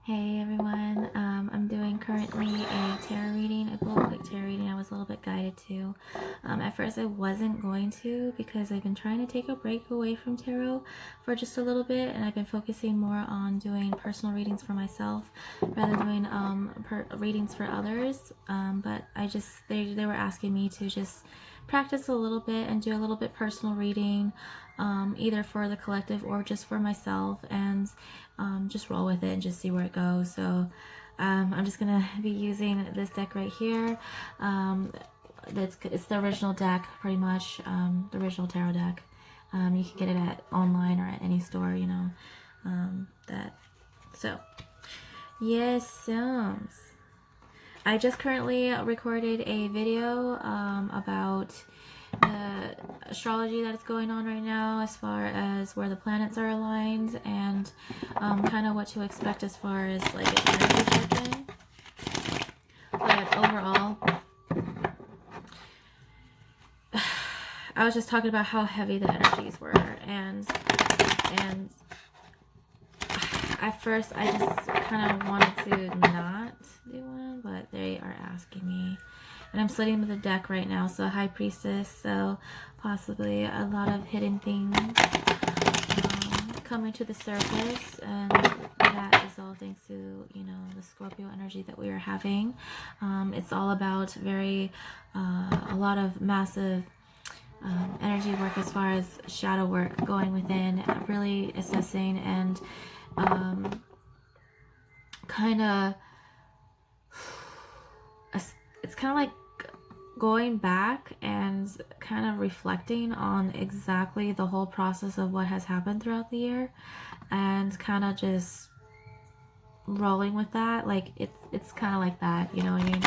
Hey everyone, I'm doing currently a tarot reading, a global quick tarot reading. I was a little bit guided to. At first I wasn't going to because I've been trying to take a break away from tarot for just a little bit, and I've been focusing more on doing personal readings for myself rather than doing readings for others. But they were asking me to just practice a little bit and do a little bit personal reading, either for the collective or just for myself, and just roll with it and just see where it goes. So I'm just gonna be using this deck right here. It's the original deck, pretty much, the original tarot deck. You can get it at online or at any store, you know. So yes, I just currently recorded a video about the astrology that's going on right now, as far as where the planets are aligned, and kind of what to expect as far as like an energy check-in. But overall, I was just talking about how heavy the energies were, and at first I just kind of wanted to not do one, but they are asking me. And I'm splitting with the deck right now, so High Priestess, so possibly a lot of hidden things coming to the surface, and that is all thanks to, you know, the Scorpio energy that we are having. It's all about a lot of massive energy work as far as shadow work, going within, really assessing and it's kind of like going back and kind of reflecting on exactly the whole process of what has happened throughout the year, and kind of just rolling with that. Like it's kind of like that, you know what I mean?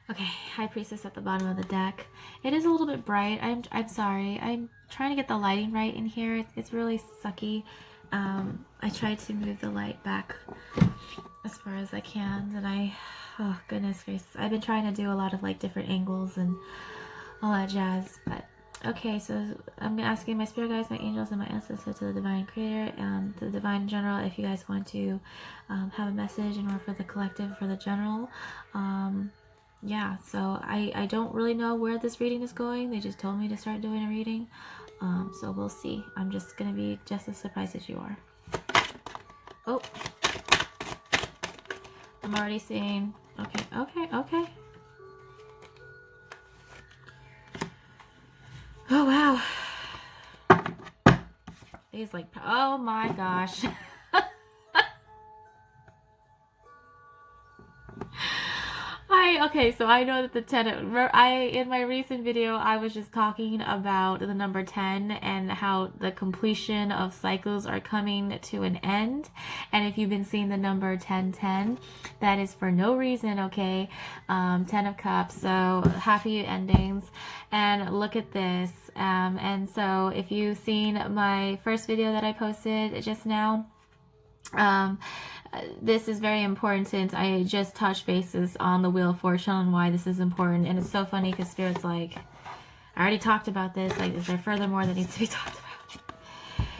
Okay, High Priestess at the bottom of the deck. It is a little bit bright. I'm sorry. I'm trying to get the lighting right in here. It's really sucky. I tried to move the light back as far as I can, and oh goodness gracious, I've been trying to do a lot of like different angles and all that jazz. But okay, so I'm asking my spirit guides, my angels, and my ancestors, to the divine creator, to the divine in general, if you guys want to have a message, and or for the collective, for the general. Yeah, so I don't really know where this reading is going. They just told me to start doing a reading. So we'll see. I'm just gonna be just as surprised as you are. Oh, I'm already seeing. Okay. Oh wow. He's like, oh my gosh. Okay, so I know that the 10, in my recent video, I was just talking about the number 10 and how the completion of cycles are coming to an end. And if you've been seeing the number 1010, that is for no reason, okay? 10 of Cups, so happy endings. And look at this. And so if you've seen my first video that I posted just now, this is very important. I just touched bases on the Wheel of Fortune and why this is important. And it's so funny because Spirit's like, I already talked about this. Like, is there furthermore that needs to be talked about?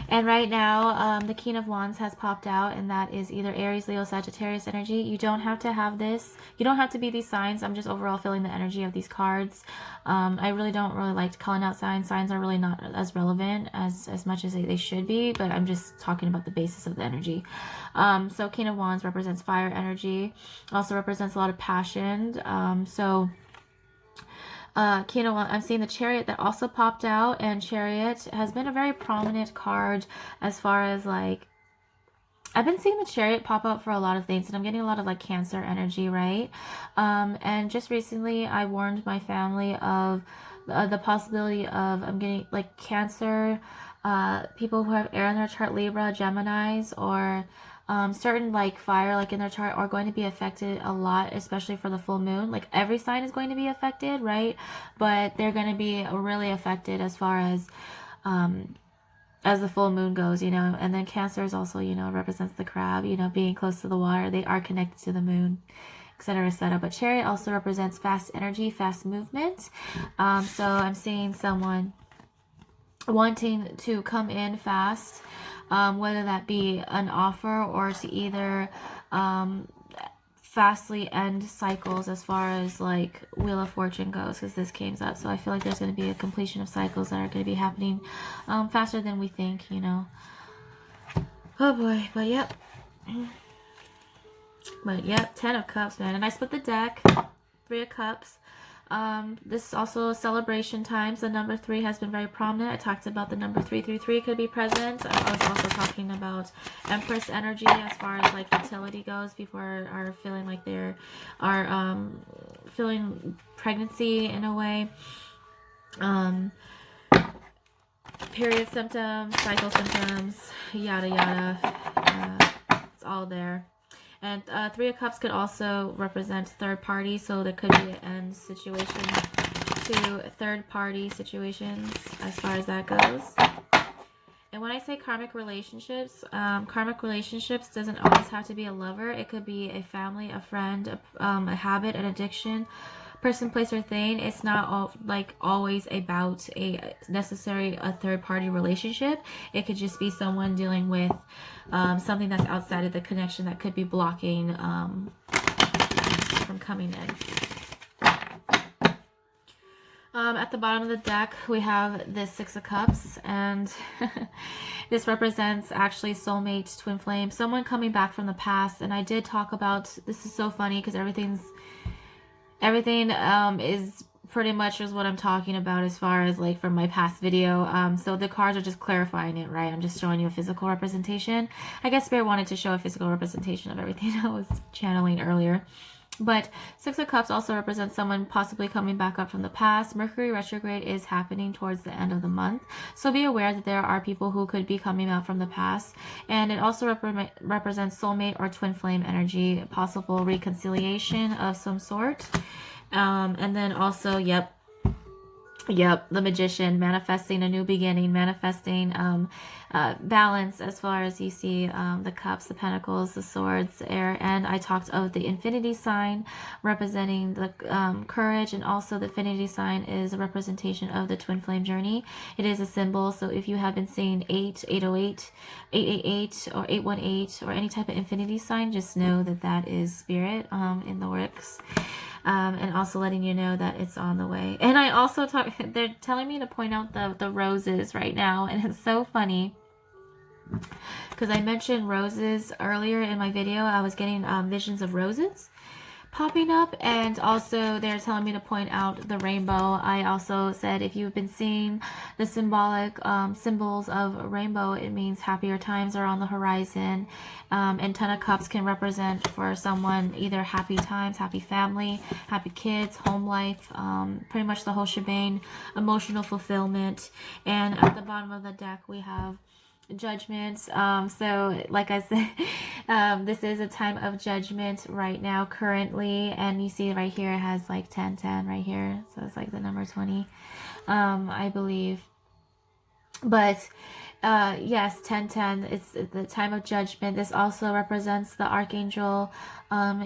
And right now, the King of Wands has popped out, and that is either Aries, Leo, Sagittarius energy. You don't have to have this. You don't have to be these signs. I'm just overall feeling the energy of these cards. I really don't like calling out signs. Signs are really not as relevant as much as they should be, but I'm just talking about the basis of the energy. So King of Wands represents fire energy. Also represents a lot of passion. I'm seeing the Chariot that also popped out, and Chariot has been a very prominent card as far as like, I've been seeing the Chariot pop up for a lot of things, and I'm getting a lot of like Cancer energy, right? And just recently I warned my family of the possibility of I'm getting like Cancer, people who have air in their chart, Libra, Geminis, or certain like fire like in their chart are going to be affected a lot, especially for the full moon. Like every sign is going to be affected, right? But they're going to be really affected as far as the full moon goes, you know. And then Cancer is also, you know, represents the crab, you know, being close to the water. They are connected to the moon, etc., etc. But Chariot also represents fast energy, fast movement. So I'm seeing someone wanting to come in fast, whether that be an offer or to either fastly end cycles as far as like Wheel of Fortune goes, because this came up. So I feel like there's going to be a completion of cycles that are going to be happening faster than we think, you know. Oh boy, but yep. But yep, 10 of Cups, man. And I split the deck, 3 of Cups. This is also celebration times. The number 3 has been very prominent. I talked about the number 333 could be present. I was also talking about Empress energy as far as like fertility goes. People are feeling like they're feeling pregnancy in a way. Period symptoms, cycle symptoms, yada yada. It's all there. And 3 of Cups could also represent third party, so there could be an end situation to third party situations as far as that goes. And when I say karmic relationships doesn't always have to be a lover. It could be a family, a friend, a habit, an addiction, person, place, or thing. It's not always about a third party relationship. It could just be someone dealing with something that's outside of the connection that could be blocking from coming in. At the bottom of the deck, we have this 6 of Cups, and this represents actually soulmate, twin flame, someone coming back from the past. And I did talk about, this is so funny because everything is pretty much is what I'm talking about as far as like from my past video. So the cards are just clarifying it, right? I'm just showing you a physical representation. I guess Spirit wanted to show a physical representation of everything I was channeling earlier. But 6 of Cups also represents someone possibly coming back up from the past. Mercury retrograde is happening towards the end of the month, so be aware that there are people who could be coming out from the past. And it also represents soulmate or twin flame energy, possible reconciliation of some sort. And then also, yep, the Magician, manifesting a new beginning, manifesting balance as far as you see the Cups, the Pentacles, the Swords, Air. And I talked of the Infinity sign representing the courage, and also the Infinity sign is a representation of the twin flame journey. It is a symbol, so if you have been seeing 8, 808, 888, or 818, or any type of Infinity sign, just know that that is Spirit in the works. And also letting you know that it's on the way. And I also they're telling me to point out the roses right now, and it's so funny because I mentioned roses earlier in my video. I was getting visions of roses popping up, and also they're telling me to point out the rainbow. I also said if you've been seeing the symbolic symbols of rainbow, it means happier times are on the horizon. And 10 of Cups can represent for someone either happy times, happy family, happy kids, home life, pretty much the whole shebang, emotional fulfillment. And at the bottom of the deck we have Judgment. So like I said, this is a time of judgment right now currently, and you see right here it has like 1010 right here, so it's like the number 20, I believe. But yes, 1010, it's the time of judgment. This also represents the Archangel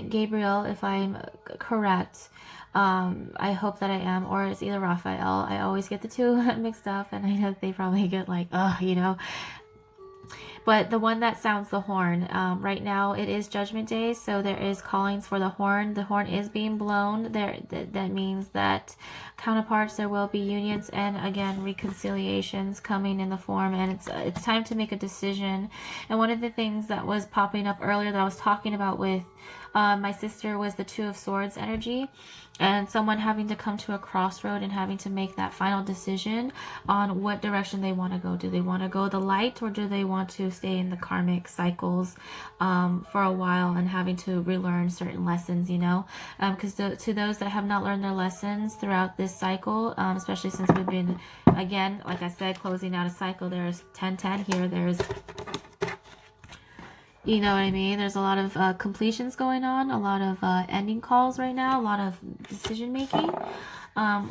Gabriel, if I'm correct. I hope that I am, or it's either Raphael. I always get the two mixed up, and I know they probably get like, you know. But the one that sounds the horn, right now it is Judgment Day, so there is callings for the horn. The horn is being blown. That means that counterparts, there will be unions and again reconciliations coming in the form, and it's time to make a decision. And one of the things that was popping up earlier that I was talking about with my sister was the 2 of Swords energy, and someone having to come to a crossroad and having to make that final decision on what direction they want to go. Do they want to go the light, or do they want to stay in the karmic cycles for a while and having to relearn certain lessons, you know? Because to those that have not learned their lessons throughout this cycle, especially since we've been, again, like I said, closing out a cycle, there's 1010 here, there's, you know what I mean? There's a lot of completions going on, a lot of ending calls right now, a lot of decision making,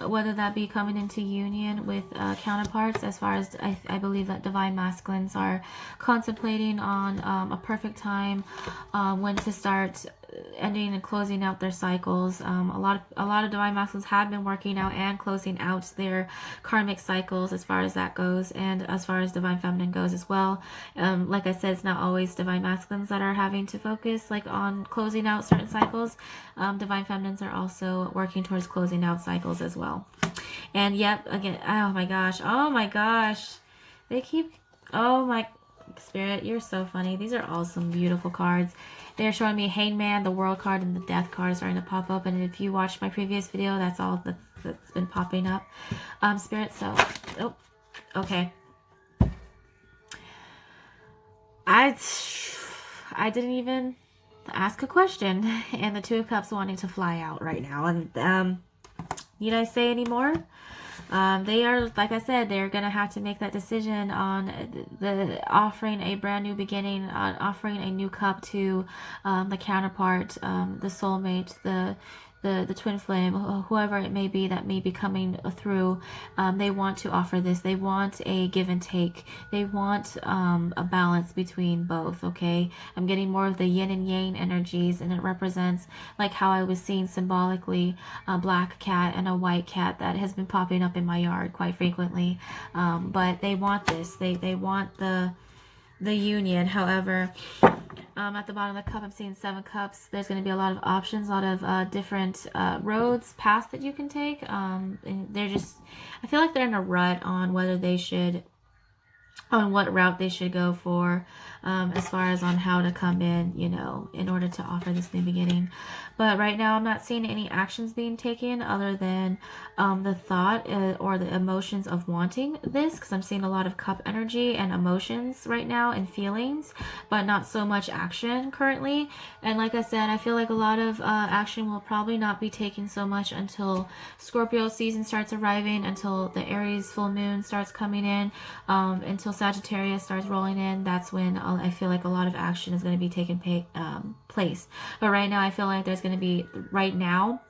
whether that be coming into union with counterparts, as far as I believe that divine masculines are contemplating on a perfect time when to start ending and closing out their cycles. A lot of divine masculines have been working out and closing out their karmic cycles as far as that goes, and as far as divine feminine goes as well. Like I said, it's not always divine masculines that are having to focus like on closing out certain cycles. Divine feminines are also working towards closing out cycles as well. And yep, again, oh my gosh, they keep, oh my Spirit, you're so funny. These are all some beautiful cards. They're showing me Hangman, the World card, and the Death card starting to pop up. And if you watched my previous video, that's all that's been popping up. Spirit, so, oh, okay. I didn't even ask a question, and the Two of Cups wanting to fly out right now. And need I say any more? They are, like I said, they're going to have to make that decision on the offering a brand new beginning, offering a new cup to the counterpart, the soulmate, the twin flame, whoever it may be that may be coming through. They want to offer this. They want a give and take. They want a balance between both, okay? I'm getting more of the yin and yang energies, and it represents like how I was seeing symbolically a black cat and a white cat that has been popping up in my yard quite frequently. But they want this. They want the union. However, at the bottom of the cup, I'm seeing 7 cups. There's going to be a lot of options, a lot of different roads, paths that you can take. And they're just, I feel like they're in a rut on whether they should, on what route they should go for, as far as on how to come in, you know, in order to offer this new beginning. But right now I'm not seeing any actions being taken other than the thought or the emotions of wanting this, because I'm seeing a lot of cup energy and emotions right now and feelings, but not so much action currently. And like I said, I feel like a lot of action will probably not be taken so much until Scorpio season starts arriving, until the Aries full moon starts coming in, until Sagittarius starts rolling in. That's when I feel like a lot of action is going to be taking place. But right now I feel like there's going to be, right now,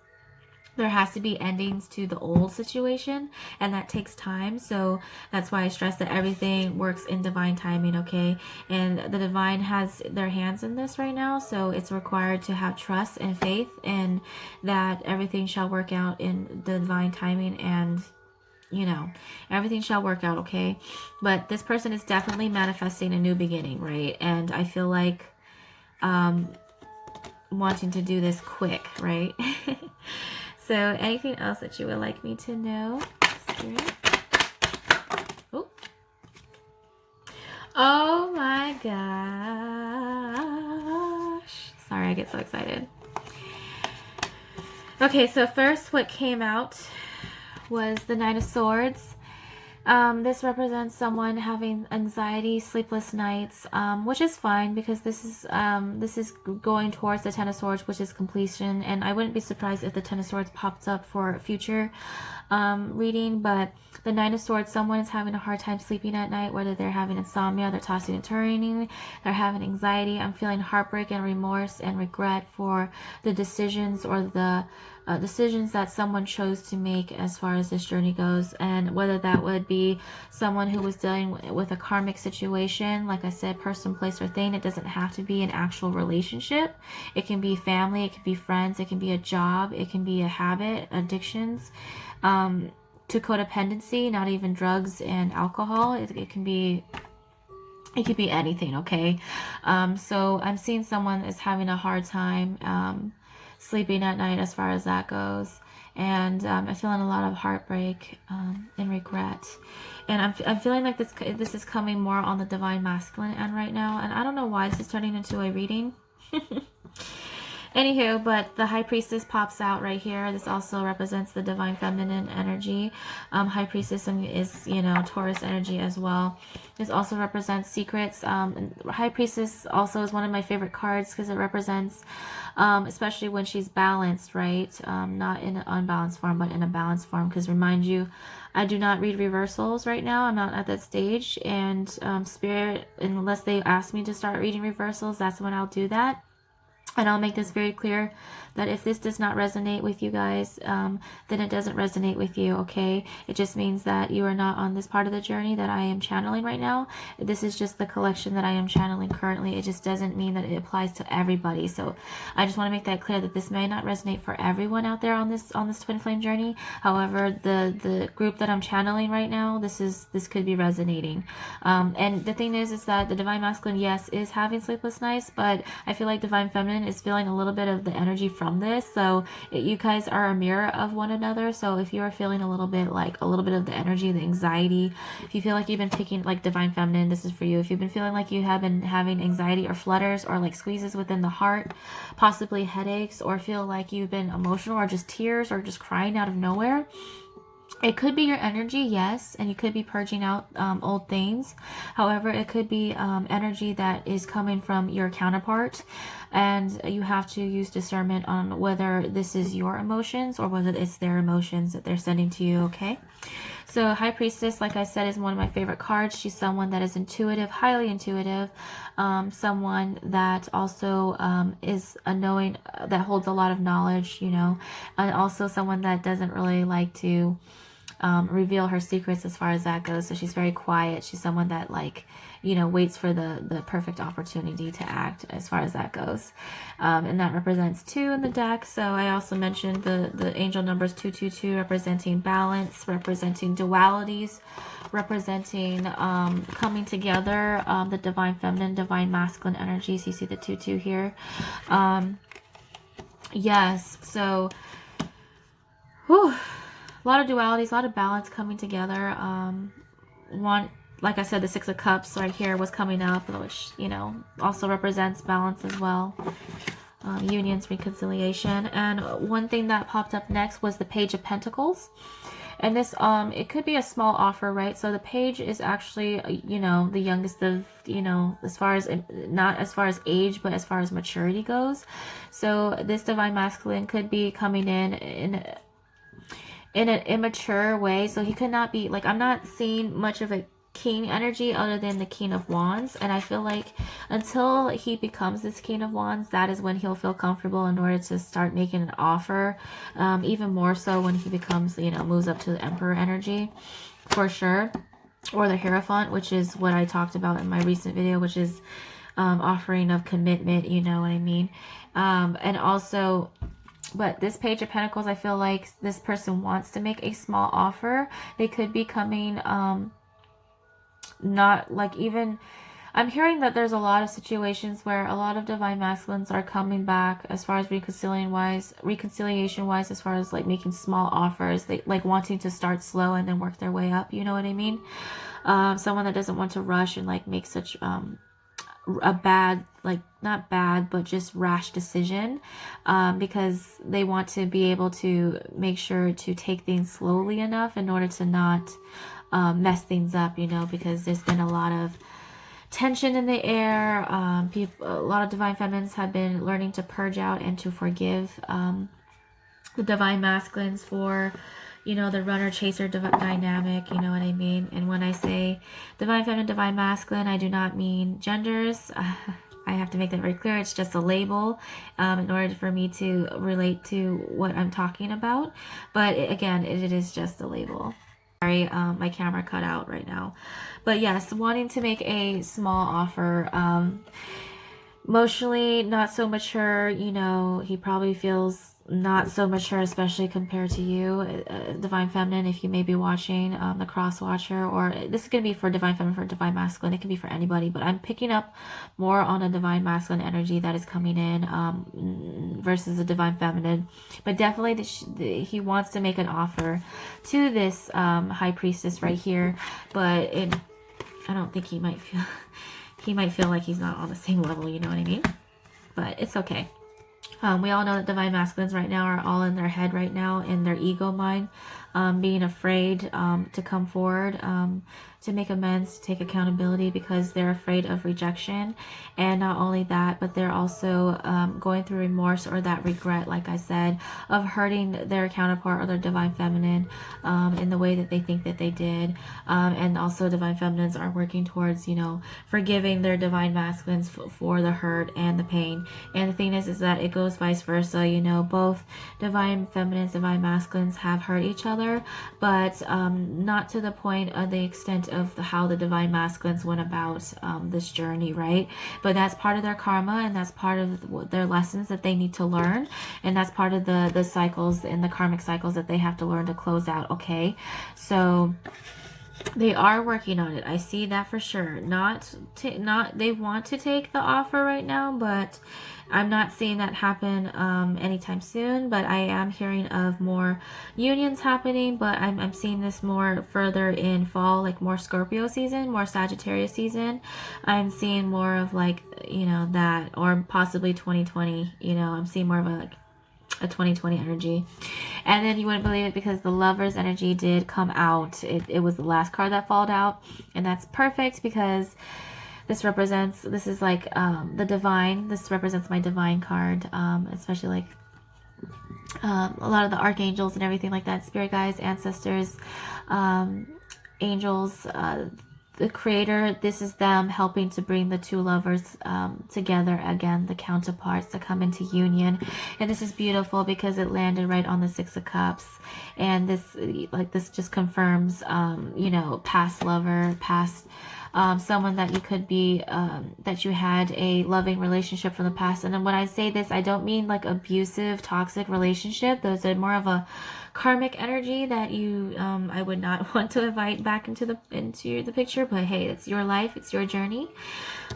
there has to be endings to the old situation, and that takes time. So that's why I stress that everything works in divine timing, okay? And the divine has their hands in this right now, so it's required to have trust and faith in that everything shall work out in the divine timing, and you know, everything shall work out, okay? But this person is definitely manifesting a new beginning, right? And I feel like wanting to do this quick, right? So anything else that you would like me to know, Spirit? Oh my gosh. Sorry, I get so excited. Okay, so first what came out was the Nine of Swords. This represents someone having anxiety, sleepless nights, which is fine because this is going towards the Ten of Swords, which is completion. And I wouldn't be surprised if the Ten of Swords pops up for future reading. But the Nine of Swords, someone is having a hard time sleeping at night, whether they're having insomnia, they're tossing and turning, they're having anxiety. I'm feeling heartbreak and remorse and regret for the decisions or the decisions that someone chose to make as far as this journey goes, and whether that would be someone who was dealing with a karmic situation, like I said, person, place, or thing. It doesn't have to be an actual relationship. It can be family, it can be friends, it can be a job, it can be a habit, addictions, to codependency, not even drugs and alcohol. It can be anything, okay? So I'm seeing someone is having a hard time sleeping at night as far as that goes, and I'm feeling a lot of heartbreak and regret, and I'm feeling like this is coming more on the divine masculine end right now, and I don't know why this is turning into a reading. Anywho, but the High Priestess pops out right here. This also represents the divine feminine energy. High Priestess is, you know, Taurus energy as well. This also represents secrets. High Priestess also is one of my favorite cards because it represents, especially when she's balanced, right? Not in an unbalanced form, but in a balanced form. Because remind you, I do not read reversals right now. I'm not at that stage. And Spirit, unless they ask me to start reading reversals, that's when I'll do that. And I'll make this very clear that if this does not resonate with you guys, then it doesn't resonate with you, okay? It just means that you are not on this part of the journey that I am channeling right now. This is just the collection that I am channeling currently. It just doesn't mean that it applies to everybody. So I just want to make that clear that this may not resonate for everyone out there on this twin flame journey. However, the group that I'm channeling right now, this could be resonating. And the thing is that the divine masculine, yes, is having sleepless nights, but I feel like divine feminine is feeling a little bit of the energy from this. So you guys are a mirror of one another. So if you are feeling a little bit of the energy, the anxiety, if you feel like you've been picking, like divine feminine, this is for you. If you've been feeling like you have been having anxiety or flutters or like squeezes within the heart, possibly headaches, or feel like you've been emotional or just tears or just crying out of nowhere, it could be your energy, yes, and you could be purging out old things. However, it could be energy that is coming from your counterpart, and you have to use discernment on whether this is your emotions or whether it's their emotions that they're sending to you, okay? So High Priestess, like I said, is one of my favorite cards. She's someone that is intuitive, highly intuitive, someone that also is a knowing, that holds a lot of knowledge, you know, and also someone that doesn't really like to reveal her secrets as far as that goes. So she's very quiet. She's someone that, like, you know, waits for the perfect opportunity to act as far as that goes. And that represents 2 in the deck. So I also mentioned the angel numbers 222 representing balance, representing dualities, representing coming together, the divine feminine, divine masculine energies. You see the 22 here. Yes, so whew, a lot of dualities, a lot of balance coming together. Like I said, the 6 of Cups right here was coming up, which, you know, also represents balance as well. Unions, reconciliation. And one thing that popped up next was the Page of Pentacles. And this, it could be a small offer, right? So the page is actually, you know, the youngest of, you know, as far as, not as far as age, but as far as maturity goes. So this divine masculine could be coming in an immature way. So he could not be, like, I'm not seeing much of a king energy other than the King of Wands, and I feel like until he becomes this King of Wands, that is when he'll feel comfortable in order to start making an offer, even more so when he becomes, you know, moves up to the Emperor energy, for sure, or the Hierophant, which is what I talked about in my recent video, which is offering of commitment, you know what I mean. And also, but this Page of Pentacles, I feel like this person wants to make a small offer. They could be coming not like, even I'm hearing that there's a lot of situations where a lot of divine masculines are coming back as far as reconciliation wise, as far as like making small offers. They like wanting to start slow and then work their way up, you know what I mean? Someone that doesn't want to rush and like make such a bad, like not bad, but just rash decision, because they want to be able to make sure to take things slowly enough in order to not mess things up, you know, because there's been a lot of tension in the air. A lot of divine feminines have been learning to purge out and to forgive the divine masculines for, you know, the runner chaser dynamic, you know what I mean? And when I say divine feminine, divine masculine, I do not mean genders. I have to make that very clear. It's just a label in order for me to relate to what I'm talking about. But again, it is just a label. Sorry, my camera cut out right now. But yes, wanting to make a small offer. Emotionally not so mature, you know, he probably feels not so mature, especially compared to you, divine feminine, if you may be watching the cross watcher, or this is going to be for divine feminine, for divine masculine. It can be for anybody, but I'm picking up more on a divine masculine energy that is coming in versus a divine feminine. But definitely he wants to make an offer to this high priestess right here, but I don't think he might feel like he's not on the same level, you know what I mean? But it's okay. We all know that divine masculines right now are all in their head right now, in their ego mind. being afraid to come forward, to make amends, to take accountability, because they're afraid of rejection. And not only that, but they're also going through remorse or that regret, like I said, of hurting their counterpart or their divine feminine in the way that they think that they did. And also divine feminines are working towards, you know, forgiving their divine masculines for the hurt and the pain. And the thing is that it goes vice versa. You know, both divine feminines, divine masculines have hurt each other, but not to the point of the extent of how the divine masculines went about this journey, right? But that's part of their karma, and that's part of their lessons that they need to learn, and that's part of the cycles and the karmic cycles that they have to learn to close out. Okay, so they are working on it. I see that for sure. Not they want to take the offer right now, but I'm not seeing that happen anytime soon. But I am hearing of more unions happening, but I'm seeing this more further in fall, like more Scorpio season, more Sagittarius season. I'm seeing more of like, you know, that, or possibly 2020, you know, I'm seeing more of a 2020 energy. And then you wouldn't believe it, because the Lover's energy did come out. It was the last card that falled out, and that's perfect because this represents, this is like the divine. This represents my divine card, especially like a lot of the archangels and everything like that, spirit guides, ancestors, angels, the creator. This is them helping to bring the two lovers together again, the counterparts, to come into union. And this is beautiful because it landed right on the Six of Cups, and this just confirms you know, past lover, past someone that you could be, that you had a loving relationship from the past. And then when I say this, I don't mean like abusive, toxic relationship. Those are more of a karmic energy that you, I would not want to invite back into the picture. But hey, it's your life, it's your journey.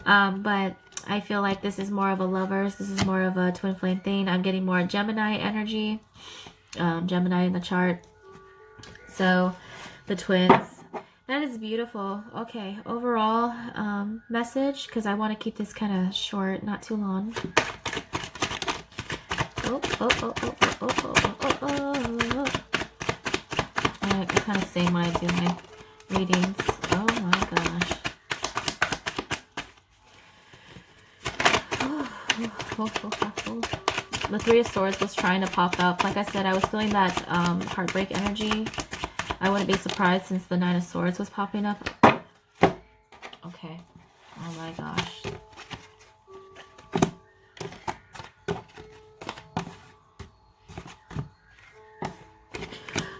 But I feel like this is more of a lovers. This is more of a twin flame thing. I'm getting more Gemini energy, Gemini in the chart. So the twins. That is beautiful. Okay, overall message, because I want to keep this kind of short, not too long. I kind of sing when I do my readings. Oh my gosh. The Three of Swords was trying to pop up. Like I said, I was feeling that heartbreak energy. I wouldn't be surprised since the Nine of Swords was popping up. Okay. Oh my gosh.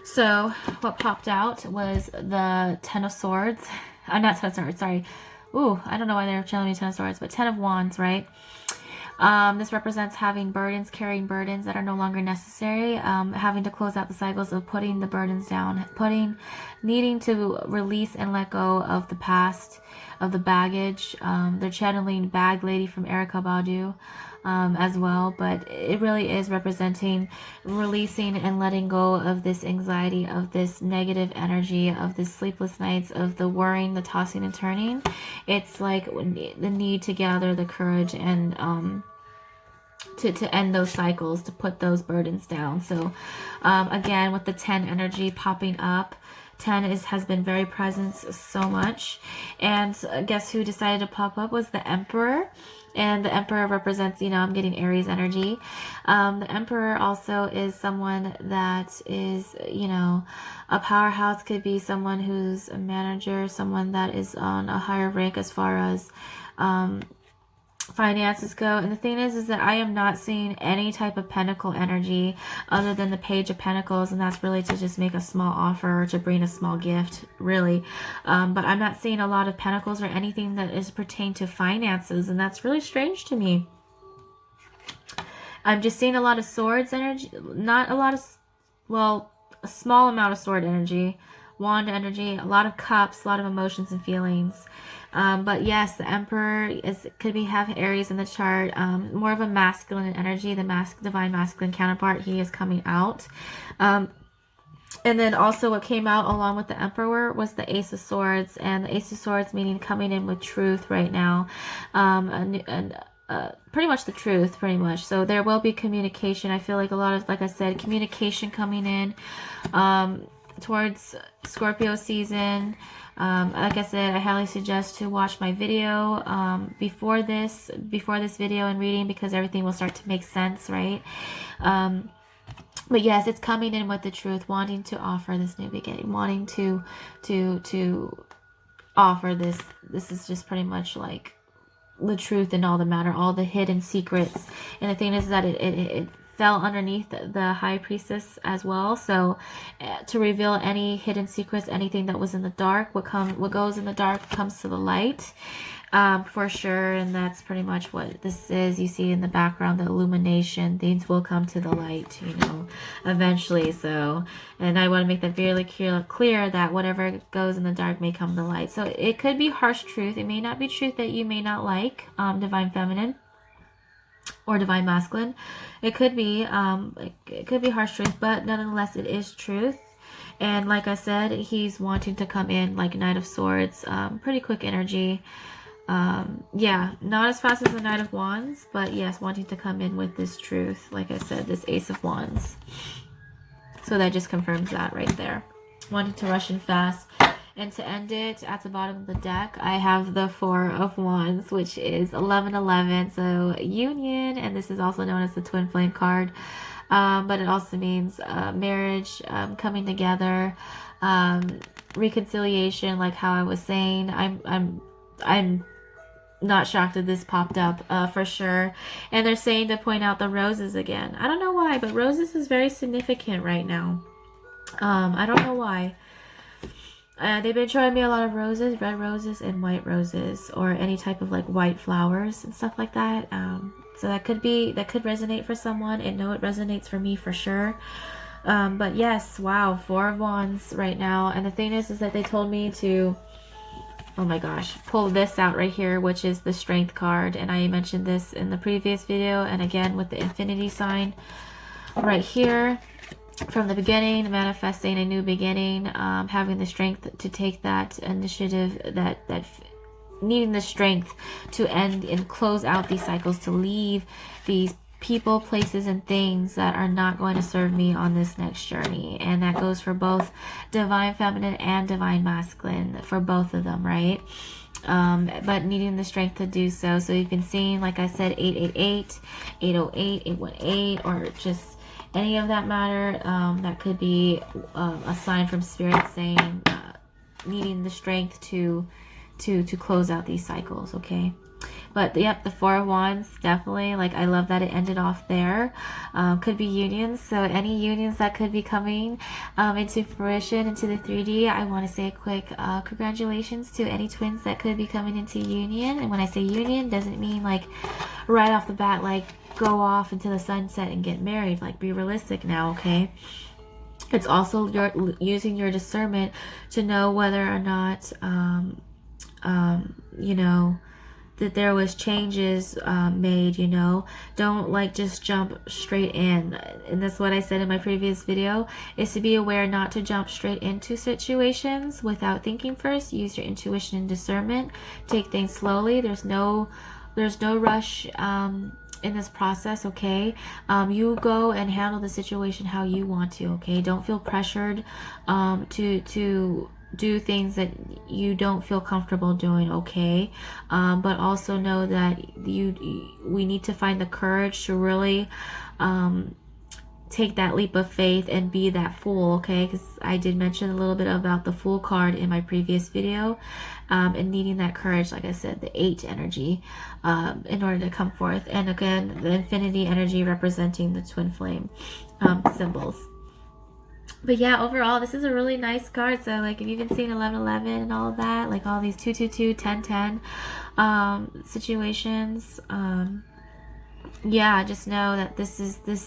So what popped out was the Ten of Swords. Not Ten of Swords, sorry. Ooh, I don't know why they're telling me Ten of Swords, but Ten of Wands, right? This represents having burdens, carrying burdens that are no longer necessary, having to close out the cycles of putting the burdens down, needing to release and let go of the past, of the baggage. They're channeling Bag Lady from Erykah Badu as well, but it really is representing releasing and letting go of this anxiety, of this negative energy, of the sleepless nights, of the worrying, the tossing and turning. It's like the need to gather the courage and to end those cycles, to put those burdens down. So again, with the 10 energy popping up, 10 has been very present so much. And guess who decided to pop up was the Emperor. And the Emperor represents, you know, I'm getting Aries energy. The Emperor also is someone that is, you know, a powerhouse. Could be someone who's a manager, someone that is on a higher rank as far as finances go. And the thing is that I am not seeing any type of pentacle energy other than the Page of Pentacles, and that's really to just make a small offer or to bring a small gift, really. But I'm not seeing a lot of pentacles or anything that is pertain to finances, and that's really strange to me. I'm just seeing a lot of swords energy, not a lot of, well, a small amount of sword energy, wand energy, a lot of cups, a lot of emotions and feelings. But yes, the Emperor could have Aries in the chart, more of a masculine energy, the divine masculine counterpart. He is coming out. And then also what came out along with the Emperor was the Ace of Swords, and the Ace of Swords meaning coming in with truth right now. Pretty much the truth, pretty much. So there will be communication. I feel like a lot of, like I said, communication coming in. towards Scorpio season. Like I said, I highly suggest to watch my video before this video and reading, because everything will start to make sense, right? But yes, it's coming in with the truth, wanting to offer this new beginning, wanting to offer this. This is just pretty much like the truth and all the matter, all the hidden secrets. And the thing is that it fell underneath the high priestess as well. So to reveal any hidden secrets, anything that was in the dark, what goes in the dark comes to the light. For sure. And that's pretty much what this is. You see in the background, the illumination, things will come to the light, you know, eventually. So, and I want to make that very clear that whatever goes in the dark may come to the light. So it could be harsh truth. It may not be truth that you may not like, divine feminine or divine masculine. It could be harsh truth, but nonetheless, it is truth. And like I said, he's wanting to come in like Knight of Swords, pretty quick energy. Yeah, not as fast as the Knight of Wands, but yes, wanting to come in with this truth. Like I said, this Ace of Wands. So that just confirms that right there. Wanting to rush in fast. And to end it, at the bottom of the deck, I have the Four of Wands, which is 1111. So union, and this is also known as the Twin Flame card. But it also means marriage, coming together, reconciliation, like how I was saying. I'm not shocked that this popped up, for sure. And they're saying to point out the roses again. I don't know why, but roses is very significant right now. I don't know why. They've been showing me a lot of roses, red roses and white roses, or any type of like white flowers and stuff like that. So that could resonate for someone. And no, it resonates for me for sure. But yes, wow, Four of Wands right now. And the thing is that they told me to, oh my gosh, pull this out right here, which is the Strength card. And I mentioned this in the previous video, and again with the infinity sign right here. From the beginning, manifesting a new beginning, having the strength to take that initiative, that needing the strength to end and close out these cycles, to leave these people, places, and things that are not going to serve me on this next journey. And that goes for both divine feminine and divine masculine, for both of them, right? But needing the strength to do so. So you've been seeing, like I said, 888, 808, 818, or just any of that matter. That could be a sign from spirit saying needing the strength to close out these cycles, okay? But yep, the Four of Wands, definitely. Like, I love that it ended off there. Could be unions. So any unions that could be coming into fruition, into the 3D, I want to say a quick congratulations to any twins that could be coming into union. And when I say union, doesn't mean like right off the bat, like go off into the sunset and get married. Like, be realistic now, okay? It's also using your discernment to know whether or not, you know, that there was changes made, you know. Don't like just jump straight in. And that's what I said in my previous video, is to be aware not to jump straight into situations without thinking first. Use your intuition and discernment. Take things slowly. There's no rush in this process, okay? You go and handle the situation how you want to, okay? Don't feel pressured to do things that you don't feel comfortable doing, okay? But also know that we need to find the courage to really take that leap of faith and be that fool, okay? Because I did mention a little bit about the Fool card in my previous video, and needing that courage, like I said, the 8 energy, in order to come forth. And again, the infinity energy representing the twin flame symbols. But yeah, overall, this is a really nice card. So like, if you've been seeing 1111 and all of that, like all these 222, 1010 situations, yeah, just know that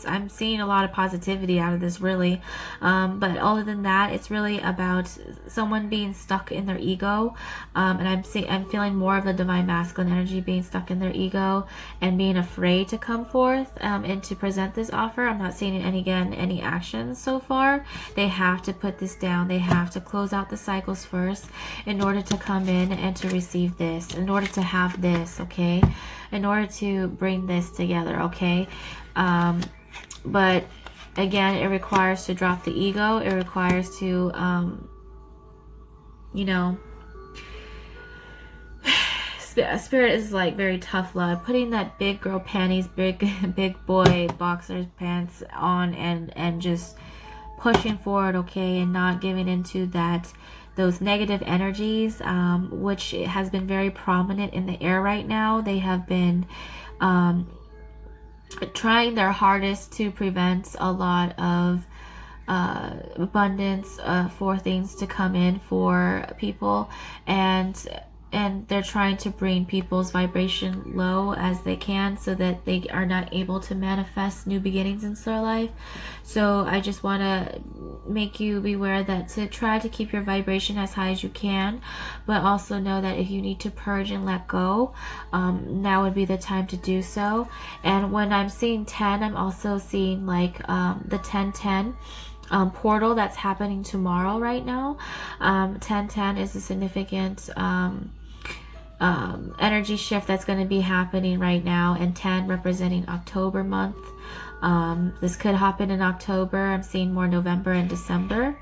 I'm seeing a lot of positivity out of this, really. But other than that, it's really about someone being stuck in their ego. And I'm feeling more of the divine masculine energy being stuck in their ego and being afraid to come forth and to present this offer. I'm not seeing any actions so far. They have to put this down. They have to close out the cycles first in order to come in and to receive this, in order to have this, okay? In order to bring this together, okay? But Again, it requires to drop the ego. It requires to, you know, Spirit is like very tough love. Putting that big girl panties, big boy boxers pants on, and just pushing forward, okay, and not giving into those negative energies, which has been very prominent in the air right now. They have been trying their hardest to prevent a lot of abundance for things to come in for people, and they're trying to bring people's vibration low as they can so that they are not able to manifest new beginnings in their life. So I just want to make you beware that to try to keep your vibration as high as you can, but also know that if you need to purge and let go, now would be the time to do so. And when I'm seeing 10, I'm also seeing like the 1010 portal that's happening tomorrow right now. 1010 is a significant energy shift that's going to be happening right now, and 10 representing October month. This could happen in October. I'm seeing more November and December,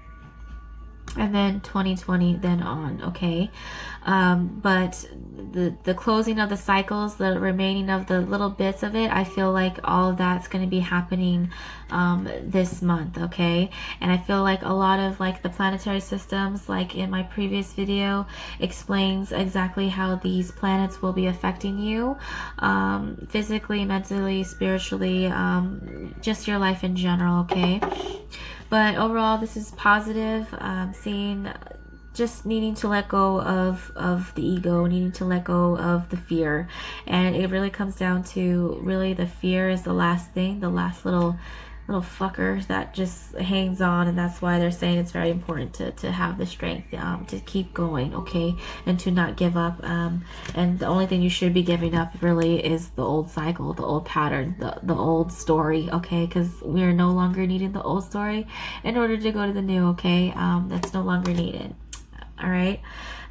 and then 2020 then on, okay? But the closing of the cycles, the remaining of the little bits of it, I feel like all of that's going to be happening this month, okay? And I feel like a lot of like the planetary systems, like in my previous video, explains exactly how these planets will be affecting you, physically, mentally, spiritually, just your life in general, okay? But overall, this is positive. Seeing just needing to let go of the ego, needing to let go of the fear. And it really comes down to, really, the fear is the last thing, the last little fucker that just hangs on. And that's why they're saying it's very important to have the strength to keep going, okay, and to not give up. And the only thing you should be giving up really is the old cycle, the old pattern, the old story, okay, because we're no longer needing the old story in order to go to the new, okay? That's no longer needed. All right,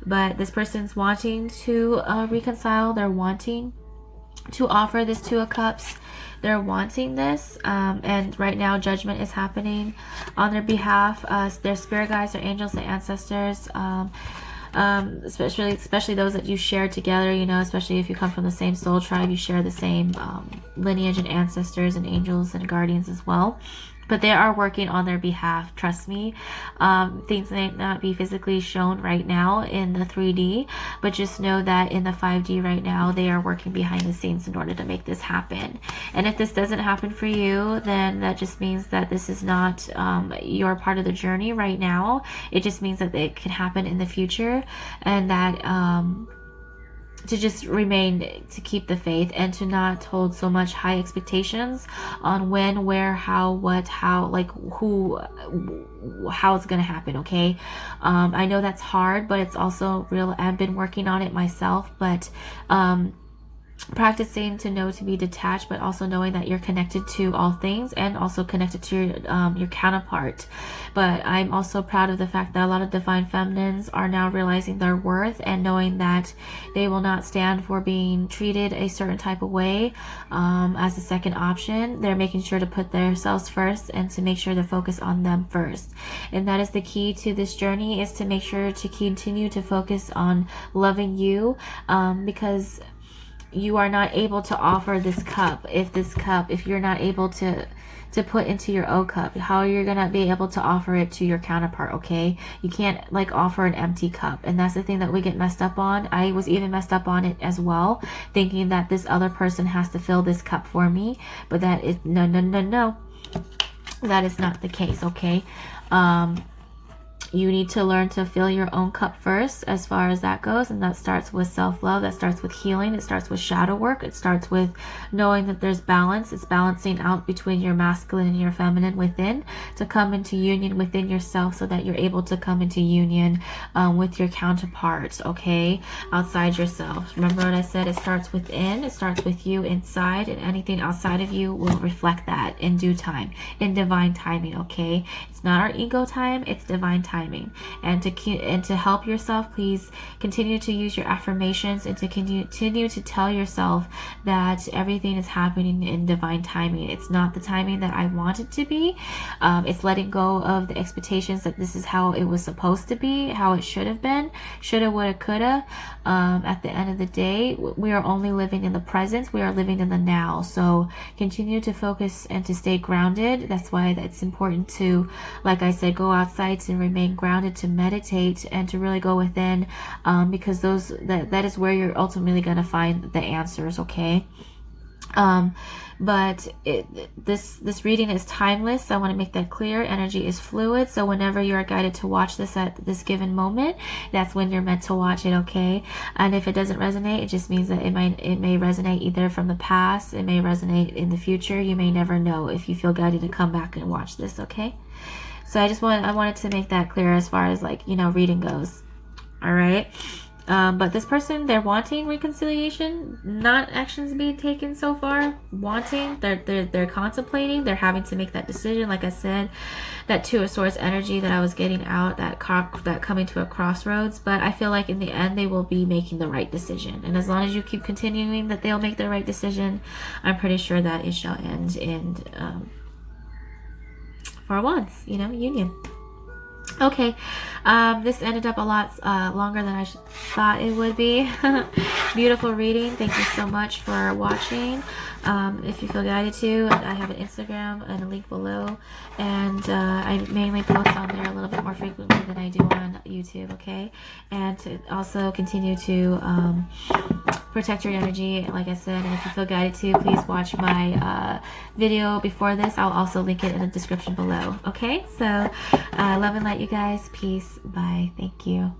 but this person's wanting to reconcile. They're wanting to offer this Two of Cups. They're wanting this, and right now judgment is happening on their behalf. Their spirit guides, their angels, their ancestors, especially those that you share together, you know, especially if you come from the same soul tribe, you share the same lineage and ancestors and angels and guardians as well. But they are working on their behalf, trust me. Things may not be physically shown right now in the 3D, but just know that in the 5D right now, they are working behind the scenes in order to make this happen. And if this doesn't happen for you, then that just means that this is not your part of the journey right now. It just means that it can happen in the future, and that to just remain, to keep the faith, and to not hold so much high expectations on when, where, how, what, how, like who, how it's gonna happen, okay? I know that's hard, but it's also real. I've been working on it myself, but practicing to know to be detached, but also knowing that you're connected to all things, and also connected to your counterpart. But I'm also proud of the fact that a lot of divine feminines are now realizing their worth, and knowing that they will not stand for being treated a certain type of way as a second option. They're making sure to put themselves first, and to make sure to focus on them first. And that is the key to this journey, is to make sure to continue to focus on loving you, because you are not able to offer this cup. If you're not able to put into your O cup, how are you gonna be able to offer it to your counterpart, okay? You can't like offer an empty cup. And that's the thing that we get messed up on. I was even messed up on it as well, thinking that this other person has to fill this cup for me, but that is no, that is not the case, okay? You need to learn to fill your own cup first, as far as that goes. And that starts with self-love. That starts with healing. It starts with shadow work. It starts with knowing that there's balance. It's balancing out between your masculine and your feminine within, to come into union within yourself, so that you're able to come into union with your counterparts, okay? Outside yourself. Remember what I said? It starts within. It starts with you inside, and anything outside of you will reflect that in due time, in divine timing, okay? It's not our ego time. It's divine timing. timing. And to help yourself, please continue to use your affirmations and to continue to tell yourself that everything is happening in divine timing. It's not the timing that I want it to be. It's letting go of the expectations that this is how it was supposed to be, how it should have been, shoulda, woulda, coulda. At the end of the day, we are only living in the present. We are living in the now. So continue to focus and to stay grounded. That's why it's important to, like I said, go outside, to remain grounded, to meditate, and to really go within, because that is where you're ultimately going to find the answers. Okay. But this reading is timeless. So I want to make that clear. Energy is fluid. So whenever you are guided to watch this at this given moment, that's when you're meant to watch it. Okay. And if it doesn't resonate, it just means that it may resonate either from the past, it may resonate in the future. You may never know if you feel guided to come back and watch this. Okay. So I wanted to make that clear as far as, like, reading goes. All right. But this person, they're wanting reconciliation, not actions being taken so far. Wanting, they're contemplating, they're having to make that decision. Like I said, that Two of Swords energy that I was getting out, that coming to a crossroads. But I feel like in the end, they will be making the right decision. And as long as you keep continuing that they'll make the right decision, I'm pretty sure that it shall end in, for once, union. Okay, this ended up a lot longer than I thought it would be. Beautiful reading. Thank you so much for watching. If you feel guided to, I have an Instagram and a link below, and I mainly post on there a little bit more frequently than I do on YouTube. Okay, and to also continue to protect your energy, like I said. And if you feel guided to, please watch my video before this. I'll also link it in the description below. Okay, so love and light, you guys. Peace. Bye. Thank you.